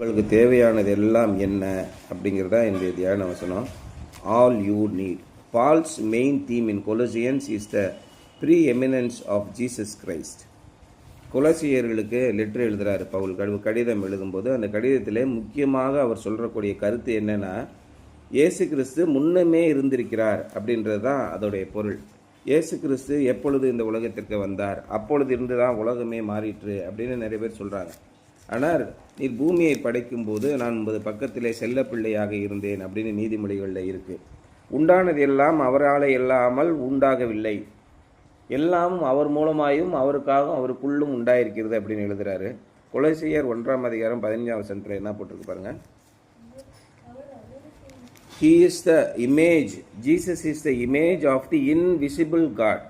உங்களுக்கு தேவையானது எல்லாம் என்ன அப்படிங்கிறதா என்னுடைய தியான வசனம். All you need. Paul's main theme in Colossians is the preeminence of Jesus Christ. கொலோசியர்களுக்கு லெட்டர் எழுதுகிறார் பவுல். கடிதம் எழுதும்போது அந்த கடிதத்திலே முக்கியமாக அவர் சொல்கிறக்கூடிய கருத்து என்னென்னா, இயேசு கிறிஸ்து முன்னமே இருந்திருக்கிறார் அப்படின்றது தான் அதோடைய பொருள். இயேசு கிறிஸ்து எப்பொழுது இந்த உலகத்திற்கு வந்தார், அப்பொழுது இருந்து தான் உலகமே மாறிற்று அப்படின்னு நிறைய பேர் சொல்கிறாங்க. ஆனால் நீர் பூமியை படைக்கும்போது நான் உமது பக்கத்திலே செல்ல பிள்ளையாக இருந்தேன் அப்படின்னு நீதிமொழிகளில் இருக்குது. உண்டானது எல்லாம் அவரால் இல்லாமல் உண்டாகவில்லை, எல்லாம் அவர் மூலமாயும் அவருக்காகவும் அவருக்குள்ளும் உண்டாயிருக்கிறது அப்படின்னு எழுதுகிறாரு. கொலோசியர் 1:15 என்ன போட்டிருக்கு பாருங்க. He is the image, Jesus is the image of the invisible God.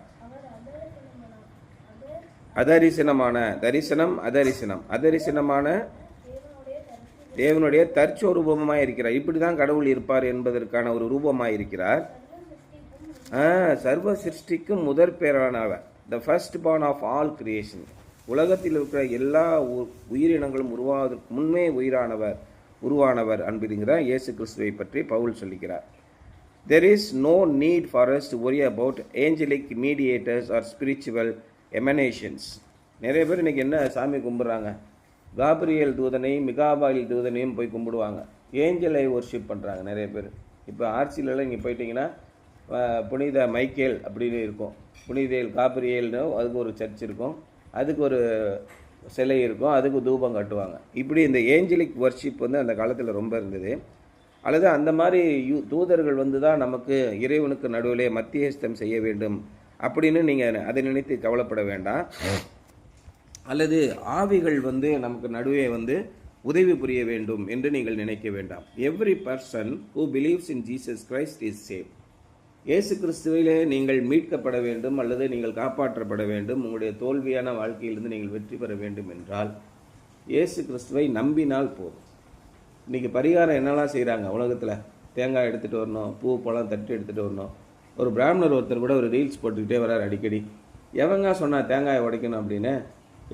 அதரிசனமான தேவனுடைய தற்சொரூபமாக இருக்கிறார். இப்படி தான் கடவுள் இருப்பார் என்பதற்கான ஒரு ரூபமாக இருக்கிறார். சர்வ சிருஷ்டிக்கும் முதற் பேரானவர், the first born of all creation. உலகத்தில் இருக்கிற எல்லா உயிரினங்களும் உருவாவதற்கு முன்னே உருவானவர் அன்பிடுங்கிற இயேசு கிறிஸ்துவை பற்றி Pavul சொல்லிக்கிறார். There is no need for us to worry about angelic mediators or spiritual emanations. நிறைய பேர் இன்றைக்கி என்ன சாமி கும்பிட்றாங்க, காப்ரியேல் தூதனையும் மிகாபாயில் தூதனையும் போய் கும்பிடுவாங்க. ஏஞ்சலை ஒர்ஷிப் பண்ணுறாங்க நிறைய பேர். இப்போ ஆர்சிலெலாம் இங்கே போயிட்டிங்கன்னா புனித மைக்கேல் அப்படின்னு இருக்கும், புனித காப்ரியேல்னு அதுக்கு ஒரு சர்ச் இருக்கும், அதுக்கு ஒரு சிலை இருக்கும், அதுக்கு தூபம் கட்டுவாங்க. இப்படி இந்த ஏஞ்சலிக் ஒர்ஷிப் அந்த காலத்தில் ரொம்ப இருந்தது. அல்லது அந்த மாதிரி தூதர்கள் தான் நமக்கு இறைவனுக்கு நடுவிலே மத்தியஸ்தம் செய்ய வேண்டும் அப்படின்னு நீங்கள் அதை நினைத்து கவலைப்பட வேண்டாம். அல்லது ஆவிகள் நமக்கு நடுவே உதவி புரிய வேண்டும் என்று நீங்கள் நினைக்க வேண்டாம். Every person who believes in Jesus Christ is save. இயேசு கிறிஸ்துவிலே நீங்கள் மீட்கப்பட வேண்டும் அல்லது நீங்கள் காப்பாற்றப்பட வேண்டும், உங்களுடைய தோல்வியான வாழ்க்கையிலிருந்து நீங்கள் வெற்றி பெற வேண்டும் என்றால் இயேசு கிறிஸ்துவை நம்பினால் போதும். இன்றைக்கி பரிகாரம் என்னெல்லாம் செய்கிறாங்க உலகத்தில், தேங்காய் எடுத்துகிட்டு வரணும், பூ பழம் தட்டு எடுத்துகிட்டு வரணும். ஒரு பிராமணர் ஒருத்தர் கூட ஒரு ரீல்ஸ் போட்டுக்கிட்டே வர்றார் அடிக்கடி. எவங்க சொன்னால் தேங்காயை உடைக்கணும் அப்படின்னு,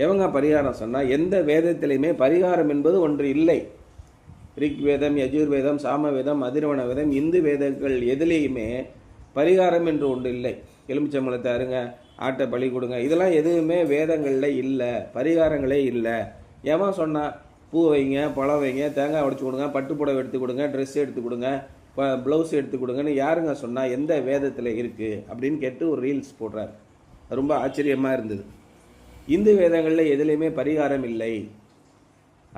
எவங்க பரிகாரம் சொன்னால்? எந்த வேதத்திலையுமே பரிகாரம் என்பது ஒன்று இல்லை. ரிக் வேதம், யஜுர்வேதம், சாமவேதம், அதிர்வண வேதம், இந்து வேதங்கள் எதுலேயுமே பரிகாரம் என்று ஒன்று இல்லை. எலுமிச்சம்பழத்தை அருங்க, ஆட்டை பலி கொடுங்க, இதெல்லாம் எதுவுமே வேதங்களில் இல்லை, பரிகாரங்களே இல்லை. எவன் சொன்னால் பூ வைங்க, பழம் வைங்க, தேங்காய் உடைச்சி கொடுங்க, பட்டு புடவை எடுத்து கொடுங்க, ட்ரெஸ் எடுத்து கொடுங்க, ப்ளவுஸ் எடுத்து கொடுங்கன்னு யாருங்க சொன்னால்? எந்த வேதத்தில் இருக்குது அப்படின்னு கேட்டு ஒரு ரீல்ஸ் போடுறார். ரொம்ப ஆச்சரியமாக இருந்தது. இந்து வேதங்களில் எதுலேயுமே பரிகாரம் இல்லை.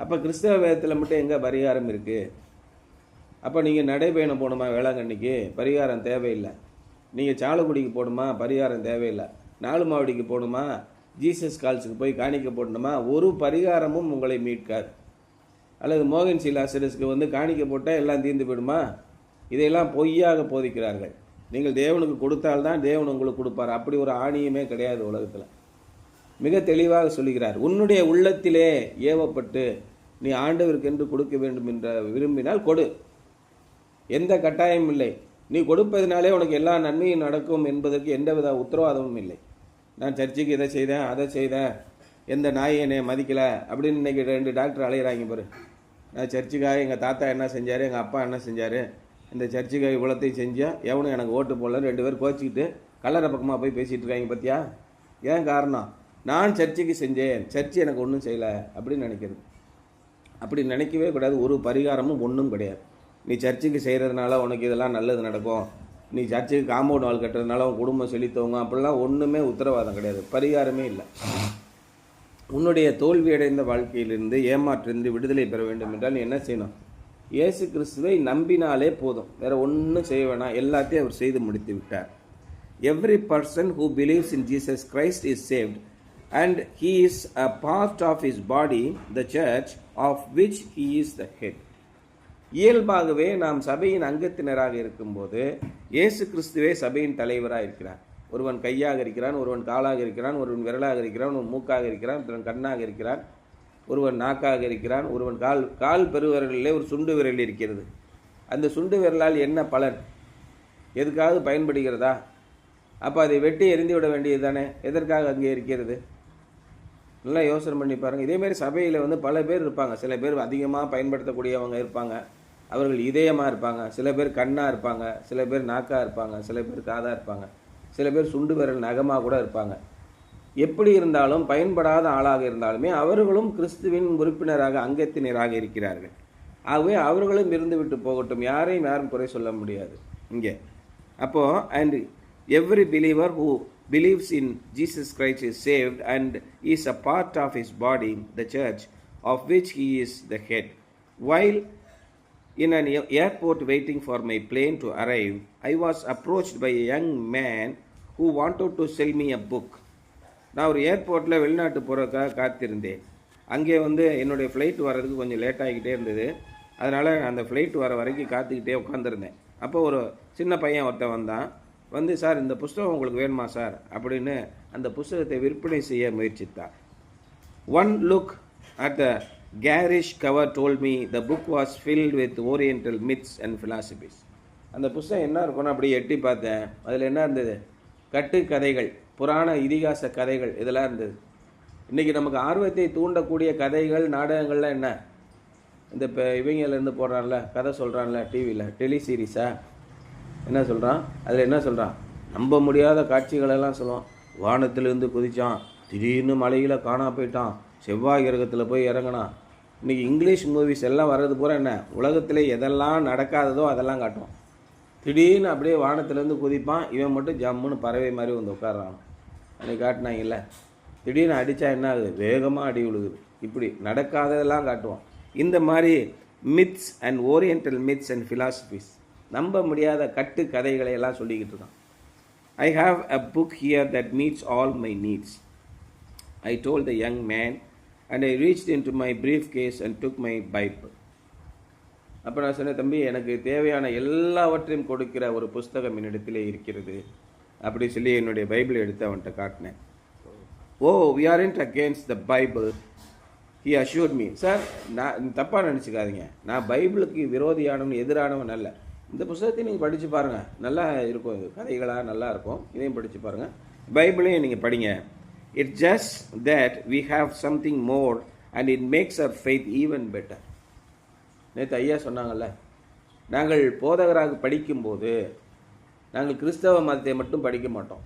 அப்போ கிறிஸ்தவ வேதத்தில் மட்டும் எங்கே பரிகாரம் இருக்குது? அப்போ நீங்கள் நடைபயணம் போகணுமா வேளாங்கண்ணிக்கு? பரிகாரம் தேவையில்லை. நீங்கள் சாலக்குடிக்கு போகணுமா? பரிகாரம் தேவையில்லை. நாலுமாவடிக்கு போகணுமா? ஜீசஸ் கால்ஸுக்கு போய் காணிக்க போடணுமா? ஒரு பரிகாரமும் உங்களை மீட்காது. அல்லது மோகன் சீலாசரஸுக்கு காணிக்க போட்டால் எல்லாம் தீர்ந்து போயிடுமா? இதையெல்லாம் பொய்யாக போதிக்கிறார்கள். நீங்கள் தேவனுக்கு கொடுத்தால்தான் தேவன் உங்களுக்கு கொடுப்பார். அப்படி ஒரு ஆணியமே கிடையாது உலகத்தில். மிக தெளிவாக சொல்லுகிறார். உன்னுடைய உள்ளத்திலே ஏவப்பட்டு நீ ஆண்டவருக்கென்று கொடுக்க வேண்டும் என்ற விரும்பினால் கொடு, எந்த கட்டாயமும் இல்லை. நீ கொடுப்பதினாலே உனக்கு எல்லா நன்மையும் நடக்கும் என்பதற்கு எந்தவித உத்தரவாதமும் இல்லை. நான் சர்ச்சுக்கு இதை செய்தேன், அதை செய்தேன், எந்த நாயை என்னை மதிக்கலை அப்படின்னு இன்றைக்கி 2 டாக்டர் அலையிறாங்க பாரு. நான் சர்ச்சுக்காக எங்கள் தாத்தா என்ன செஞ்சார், எங்கள் அப்பா என்ன செஞ்சார், இந்த சர்ச்சுக்காக இவ்வளோத்தையும் செஞ்சால் எவனும் எனக்கு ஓட்டு போடலன்னு 2 பேர் கோச்சிக்கிட்டு கல்லறை பக்கமாக போய் பேசிகிட்டு இருக்காங்க. பார்த்தியா? ஏன் காரணம்? நான் சர்ச்சுக்கு செஞ்சேன், சர்ச்சு எனக்கு ஒன்றும் செய்யலை அப்படின்னு நினைக்கிறது. அப்படி நினைக்கவே கூடாது. ஒரு பரிகாரமும் ஒன்றும் கிடையாது. நீ சர்ச்சுக்கு செய்கிறதுனால உனக்கு இதெல்லாம் நல்லது நடக்கும், நீ சர்ச்சுக்கு காம்பவுண்ட் வால் கட்டுறதுனால உன் குடும்பம் செழித்தவங்க, அப்படிலாம் ஒன்றுமே உத்தரவாதம் கிடையாது. பரிகாரமே இல்லை. உன்னுடைய தோல்வியடைந்த வாழ்க்கையிலிருந்து, ஏமாற்றிருந்து விடுதலை பெற வேண்டும் என்றால் நீ என்ன செய்யணும்? இயேசு கிறிஸ்துவை நம்பினாலே போதும், வேறு ஒன்றும் செய்ய வேணாம். எல்லாத்தையும் அவர் செய்து முடித்து விட்டார். Every person who believes in Jesus Christ is saved and he is a part of his body, the church, of which he is the head. இயல்பாகவே நாம் சபையின் அங்கத்தினராக இருக்கும்போது இயேசு கிறிஸ்துவே சபையின் தலைவராக இருக்கிறார். ஒருவன் கையாக இருக்கிறான், ஒருவன் காலாக இருக்கிறான், ஒருவன் விரலாக இருக்கிறான், ஒருவன் மூக்காக இருக்கிறான், ஒருவன் கண்ணாக இருக்கிறான், ஒருவன் நாக்காக இருக்கிறான், ஒருவன் கால் பெருவிரலிலே ஒரு சுண்டு விரல் இருக்கிறது. அந்த சுண்டு விரலால் என்ன பலன்? எதுக்காவது பயன்படுகிறதா? அப்போ அதை வெட்டி எரிந்து விட வேண்டியது தானே? எதற்காக அங்கே இருக்கிறது? நல்லா யோசனை பண்ணி பாருங்கள். இதேமாரி சபையில் வந்து பல பேர் இருப்பாங்க. சில பேர் அதிகமாக பயன்படுத்தக்கூடியவங்க இருப்பாங்க, அவர்கள் இதயமாக இருப்பாங்க. சில பேர் கண்ணாக இருப்பாங்க, சில பேர் நாக்காக இருப்பாங்க, சில பேர் காதாக இருப்பாங்க, சில பேர் சுண்டு விரல் நகமாக கூட இருப்பாங்க. எப்படி இருந்தாலும் பயன்படாத ஆளாக இருந்தாலுமே அவர்களும் கிறிஸ்துவின் உறுப்பினராக அங்கத்தினராக இருக்கிறார்கள். ஆகவே அவர்களும் இருந்து விட்டு போகட்டும், யாரையும் யாரும் குறை சொல்ல முடியாது இங்கே. அப்போது and every believer who believes in Jesus Christ is saved and is a part of his body, the church, of which he is the head. While in an airport waiting for my plane to arrive, I was approached by a young man who wanted to sell me a book. நான் ஒரு ஏர்போர்ட்டில் வெளிநாட்டு போகிறதுக்காக காத்திருந்தேன். அங்கே வந்து என்னுடைய flight வர்றதுக்கு கொஞ்சம் லேட் ஆகிக்கிட்டே இருந்தது. அதனால் அந்த ஃப்ளைட் வர வரைக்கும் காத்துக்கிட்டே உட்காந்துருந்தேன். அப்போ ஒரு சின்ன பையன் ஒருத்தன் வந்தான். வந்து, சார் இந்த புஸ்தகம் உங்களுக்கு வேணுமா சார் அப்படின்னு அந்த புஸ்தகத்தை விற்பனை செய்ய முயற்சித்தார். One look at the garish cover told me the book was filled with oriental myths and philosophies. அந்த புஸ்தகம் என்ன இருக்குன்னு அப்படி எட்டி பார்த்தேன். அதில் என்ன இருந்தது? கட்டு கதைகள், புராண இதிகாச கதைகள் இதெல்லாம் இருந்தது. இன்றைக்கி நமக்கு ஆர்வத்தை தூண்டக்கூடிய கதைகள், நாடகங்கள்லாம் என்ன? இந்த இப்போ இவங்கலேருந்து போடுறான்ல, கதை சொல்கிறான்ல டிவியில், டெலிசீரீஸா என்ன சொல்கிறான்? அதில் என்ன சொல்கிறான்? நம்ப முடியாத காட்சிகளெல்லாம் சொல்லுவான். வானத்திலேருந்து குதித்தான், திடீர்னு மலையில் காணா போயிட்டான், செவ்வாய் கிரகத்தில் போய் இறங்கினான். இன்றைக்கி இங்கிலீஷ் மூவிஸ் எல்லாம் வர்றது பூரா என்ன? உலகத்தில் எதெல்லாம் நடக்காததோ அதெல்லாம் காட்டுவான். திடீர்னு அப்படியே வானத்திலேருந்து குதிப்பான், இவன் மட்டும் ஜம்முன்னு பறவை மாதிரி வந்து உட்காடுறான். அன்றைக்கி காட்டினாங்கல்ல, திடீர்னு அடித்தா என்ன ஆகுது? வேகமாக அடி விழுகுது. இப்படி நடக்காததெல்லாம் காட்டுவான். இந்த மாதிரி myths and oriental myths and philosophies, நம்ப முடியாத கட்டு கதைகளை எல்லாம் சொல்லிக்கிட்டு இருக்கான். I have a book here that meets all my needs, I told the young man and I reached into my briefcase and took my Bible. அப்போ நான் சொன்னேன், தம்பி எனக்கு தேவையான எல்லாவற்றையும் கொடுக்கிற ஒரு புஸ்தகம் என்னிடத்திலே இருக்கிறது அப்படி சொல்லி என்னுடைய பைபிளை எடுத்து அவன்கிட்ட காட்டினேன். Oh, we aren't against the Bible, he assured me. Sir, நான் தப்பாக நினச்சிக்காதீங்க, நான் பைபிளுக்கு விரோதியானவன் எதிரானவன் அல்ல. இந்த புத்தகத்தை நீங்கள் படித்து பாருங்கள், நல்லா இருக்கும். இது கதைகளாக நல்லா இருக்கும். இதையும் படித்து பாருங்கள், பைபிளையும் நீங்கள் படிங்க. It's just that we have something more and it makes our faith even better. நேற்று ஐயா சொன்னாங்கல்ல, நாங்கள் போதகராக படிக்கும்போது நாங்கள் கிறிஸ்தவ மதத்தை மட்டும் படிக்க மாட்டோம்.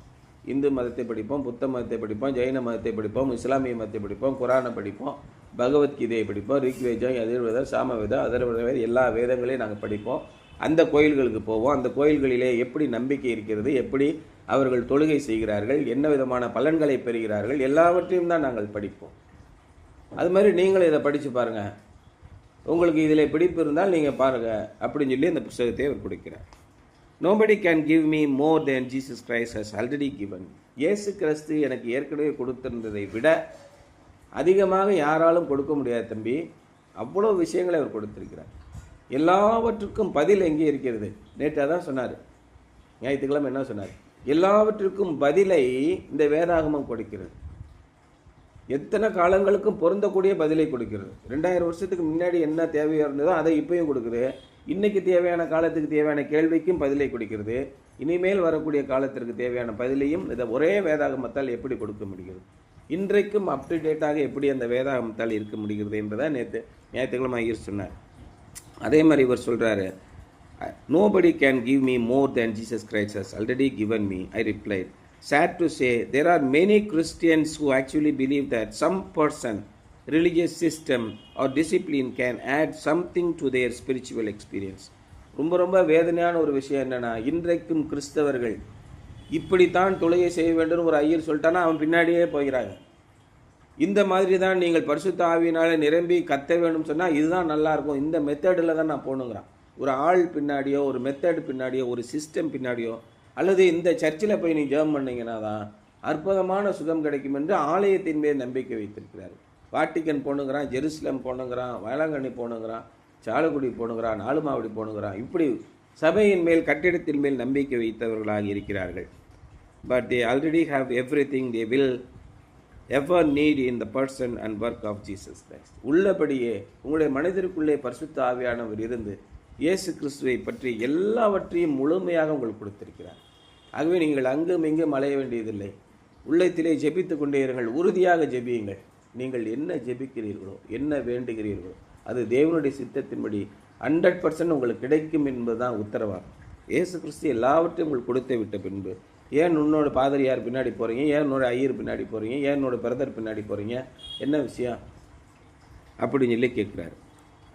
இந்து மதத்தை படிப்போம், புத்த மதத்தை படிப்போம், ஜெயின மதத்தை படிப்போம், இஸ்லாமிய மதத்தை படிப்போம், குரானை படிப்போம், பகவத்கீதையை படிப்போம், ரிக்வேதம், யஜுர்வேதம், சாமவேதம், அதர்வேதம், எல்லா வேதங்களையும் நாங்கள் படிப்போம். அந்த கோயில்களுக்கு போவோம். அந்த கோயில்களிலே எப்படி நம்பிக்கை இருக்கிறது, எப்படி அவர்கள் தொழுகை செய்கிறார்கள், என்ன விதமான பலன்களை பெறுகிறார்கள், எல்லாவற்றையும் தான் நாங்கள் படிப்போம். அது மாதிரி நீங்களும் இதை படித்து பாருங்கள், உங்களுக்கு இதில் பிடிப்பு இருந்தால் நீங்கள் பாருங்கள் அப்படின்னு சொல்லி அந்த புத்தகத்தை அவர் கொடுக்கிறார். Nobody can give me more than Jesus Christ has already given. இயேசு கிறிஸ்து எனக்கு ஏற்கனவே கொடுத்திருந்ததை விட அதிகமாக யாராலும் கொடுக்க முடியாது தம்பி. அவ்வளோ விஷயங்களை அவர் கொடுத்திருக்கிறார். எல்லாவற்றுக்கும் பதில் எங்கே இருக்கிறது? நேற்று அதான் சொன்னார், ஞாயிற்றுக்கிழமை என்ன சொன்னார்? எல்லாவற்றுக்கும் பதிலை இந்த வேதாகமம் கொடுக்கிறது. எத்தனை காலங்களுக்கும் பொருந்தக்கூடிய பதிலை கொடுக்கிறது. 2000 வருஷத்துக்கு முன்னாடி என்ன தேவையாக இருந்ததோ அதை இப்பயும் கொடுக்குது. இன்றைக்கி தேவையான காலத்துக்கு தேவையான கேள்விக்கும் பதிலை கொடுக்கிறது. இனிமேல் வரக்கூடிய காலத்திற்கு தேவையான பதிலையும் இதை ஒரே வேதாகமத்தால் எப்படி கொடுக்க முடிகிறது? இன்றைக்கும் அப் டு டேட்டாக எப்படி அந்த வேதாகமத்தால் இருக்க முடிகிறது என்பதை ஞாயிற்றுக்கிழமை ஐயர் சொன்னார். அதே மாதிரி இவர் சொல்கிறாரு, nobody can give me more than Jesus Christ has already given me. I replied, sad to say there are many Christians who actually believe that some person, religious system or discipline can add something to their spiritual experience. ரொம்ப வேதனையான ஒரு விஷயம் என்னென்னா, இன்றைக்கும் கிறிஸ்தவர்கள் இப்படித்தான் தொழுகை செய்ய வேண்டும் ஒரு ஐயர் சொல்லிட்டானா அவன் பின்னாடியே போகிறாங்க. இந்த மாதிரி தான் நீங்கள் பரிசுத்த ஆவியினால நிரம்பி கத்த வேண்டும் சொன்னால் இதுதான் நல்லாயிருக்கும், இந்த மெத்தடில் தான் நான் போகணுங்கிறான். ஒரு ஆள் பின்னாடியோ, ஒரு மெத்தட் பின்னாடியோ, ஒரு சிஸ்டம் பின்னாடியோ, அல்லது இந்த சர்ச்சில் போய் நீ ஜெபம் பண்ணிங்கன்னா தான் அற்புதமான சுகம் கிடைக்கும் என்று ஆலயத்தின் மேல் நம்பிக்கை வைத்திருக்கிறார். வாட்டிக்கன் போனுங்கிறான், ஜெருசலம் போனுங்கிறான், வேளாங்கண்ணி போனுங்கிறான், சாலக்குடி போனுங்கிறான், நாலுமாவடி போனுங்கிறான். இப்படி சபையின் மேல், கட்டிடத்தின் மேல் நம்பிக்கை வைத்தவர்களாக இருக்கிறார்கள். But they already have everything they will ever need in the person and work of Jesus Christ. உள்ளபடியே உங்களுடைய மனிதருக்குள்ளே பரிசுத்த ஆவியானவர் இருந்து இயேசு கிறிஸ்துவை பற்றி எல்லாவற்றையும் முழுமையாக உங்களுக்கு கொடுத்திருக்கிறார். ஆகவே நீங்கள் அங்கும் இங்கும் அலைய வேண்டியதில்லை. உள்ளத்திலே ஜெபித்து கொண்டே இருங்கள், உறுதியாக ஜெபியுங்கள். நீங்கள் என்ன ஜெபிக்கிறீர்களோ, என்ன வேண்டுகிறீர்களோ, அது தேவனுடைய சித்தத்தின்படி 100% உங்களுக்கு கிடைக்கும் என்பதுதான் உத்தரவாதம். இயேசு கிறிஸ்து எல்லாவற்றையும் உங்களுக்கு கொடுத்து விட்ட பின்பு ஏன் உன்னோட பாதிரியார் பின்னாடி போகிறீங்க, ஏன் உன்னோட ஐயர் பின்னாடி போகிறீங்க, ஏன் என்னோட பிரதர் பின்னாடி போகிறீங்க, என்ன விஷயம் அப்படின்னு சொல்லி கேட்குறாரு.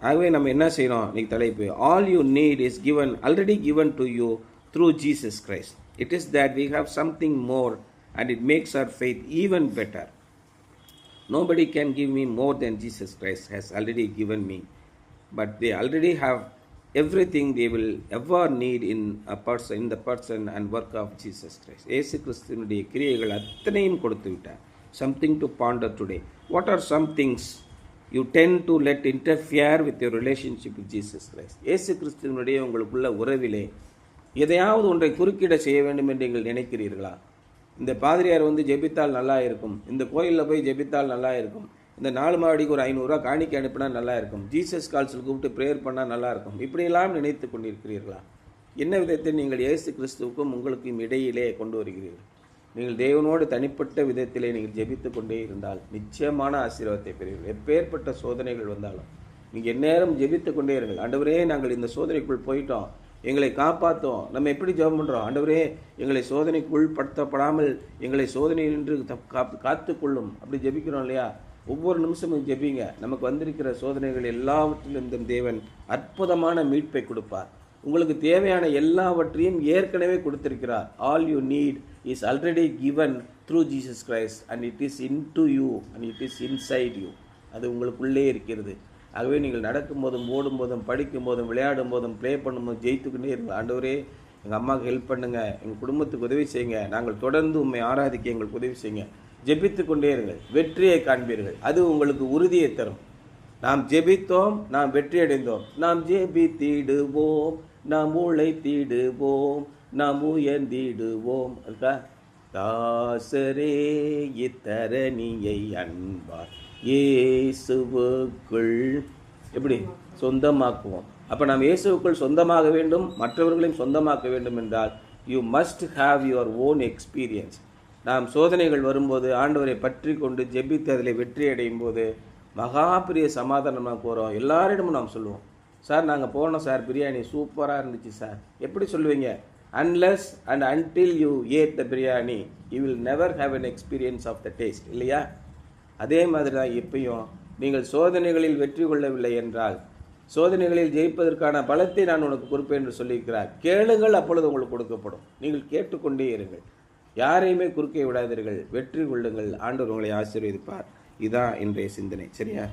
ஆகவே நம்ம என்ன செய்யணும்? இன்னைக்கு தலைப்பு, all you need is given already given to you through Jesus Christ. It is that we have something more and it makes our faith even better. Nobody can give me more than Jesus Christ has already given me, but they already have everything they will ever need in the person and work of Jesus Christ. இயேசு கிறிஸ்துவினுடைய கிரியைகள் அத்தனையும் கொடுத்து விட்டார். Something to ponder today. What are some things you tend to let interfere with your relationship with Jesus Christ? இயேசு கிறிஸ்துவினுடைய உங்களுக்குள்ள உறவிலே எதையாவது ஒன்றை குறுக்கிட செய்ய வேண்டும் என்று நீங்கள் நினைக்கிறீர்களா? இந்த பாதிரியார் ஜெபித்தால் நல்லா இருக்கும், இந்த கோயிலில் போய் ஜெபித்தால் நல்லா இருக்கும், இந்த 4 மாடிக்கு ஒரு 500 ரூபா காணிக்கை அனுப்பினா நல்லா இருக்கும், ஜீசஸ் கால்ஸில் கூப்பிட்டு ப்ரேயர் பண்ணால் நல்லா இருக்கும், இப்படியெல்லாம் நினைத்து கொண்டிருக்கிறீர்களா? என்ன விதத்தை நீங்கள் இயேசு கிறிஸ்துவுக்கும் உங்களுக்கும் இடையிலே கொண்டு வருகிறீர்கள்? நீங்கள் தேவனோடு தனிப்பட்ட விதத்திலே நீங்கள் ஜெபித்து கொண்டே இருந்தால் நிச்சயமான ஆசீர்வாதத்தை பெறுவீர்கள். எப்பேற்பட்ட சோதனைகள் வந்தாலும் நீங்கள் எந்நேரம் ஜெபித்து கொண்டே இருங்கள். ஆண்டவரே, நாங்கள் இந்த சோதனைக்குள் போயிட்டோம், எங்களை காப்பாற்றோம். நம்ம எப்படி ஜெபம் பண்ணுறோம்? ஆண்டவரே, எங்களை சோதனைக்கு உள்படுத்தப்படாமல் எங்களை சோதனையினின்று காத்துக்கொள்ளும். அப்படி ஜெபிக்கிறோம் இல்லையா? ஒவ்வொரு நிமிஷமும் ஜெபிங்க. நமக்கு வந்திருக்கிற சோதனைகள் எல்லாவற்றிலும் இந்த தேவன் அற்புதமான மீட்பை கொடுப்பார். உங்களுக்கு தேவையான எல்லாவற்றையும் ஏற்கனவே கொடுத்திருக்கிறார். All you need is already given through Jesus Christ and it is in to you and it is inside you. அது உங்களுக்குள்ளே இருக்கிறது. ஆகவே நீங்கள் நடக்கும்போதும், ஓடும்போதும், படிக்கும் போதும், விளையாடும் போதும், ப்ளே பண்ணும்போது ஜெயித்துக்கிட்டே இருங்க. ஆண்டவரே, எங்கள் அம்மாவுக்கு ஹெல்ப் பண்ணுங்க, எங்கள் குடும்பத்துக்கு உதவி செய்யுங்க, நாங்கள் தொடர்ந்து உண்மை ஆராதிக்க எங்களுக்கு உதவி செய்யுங்க. ஜெபித்து கொண்டே இருங்கள், வெற்றியை காண்பீர்கள். அது உங்களுக்கு உறுதியை தரும். நாம் ஜெபித்தோம், நாம் வெற்றி அடைந்தோம். நாம் ஜெபித்திடுவோம், நாம் உழைத்திடுவோம், நாம் உயர்ந்திடுவோம். இருக்கா? தாசரே இத்தரணியை அன்பார் இயேசுவுக்குள் எப்படி சொந்தமாக்குவோம். அப்போ நாம் இயேசுவுக்குள் சொந்தமாக வேண்டும், மற்றவர்களையும் சொந்தமாக்க வேண்டும் என்றால் you must have your own experience. நாம் சோதனைகள் வரும்போது ஆண்டவரை பற்றி கொண்டு ஜெபித்து அதில் வெற்றி அடையும் போது மகா பெரிய சமாதானம் நமக்கு வரும். எல்லாரிடமும் நாம் சொல்லுவோம், சார் நாங்கள் போனோம் சார், பிரியாணி சூப்பராக இருந்துச்சு சார். எப்படி சொல்லுவீங்க? Unless and until you ate the biryani you will never have an experience of the taste, இல்லையா? அதே மாதிரி தான் எப்பயும் நீங்கள் சோதனைகளில் வெற்றி கொள்ளவில்லை என்றால் சோதனைகளில் ஜெயிப்பதற்கான பலத்தை நான் உனக்கு கொடுப்பேன் என்று சொல்லியிருக்கிறார். கேளுங்கள், அப்பொழுது உங்களுக்கு கொடுக்கப்படும். நீங்கள் கேட்டுக்கொண்டே இருங்கள், யாரையுமே குறுக்கே விடாதீர்கள், வெற்றி கொள்ளுங்கள். ஆண்டவர் உங்களை ஆசீர்வதிப்பார். இதான் இன்றைய சிந்தனை. சரியா?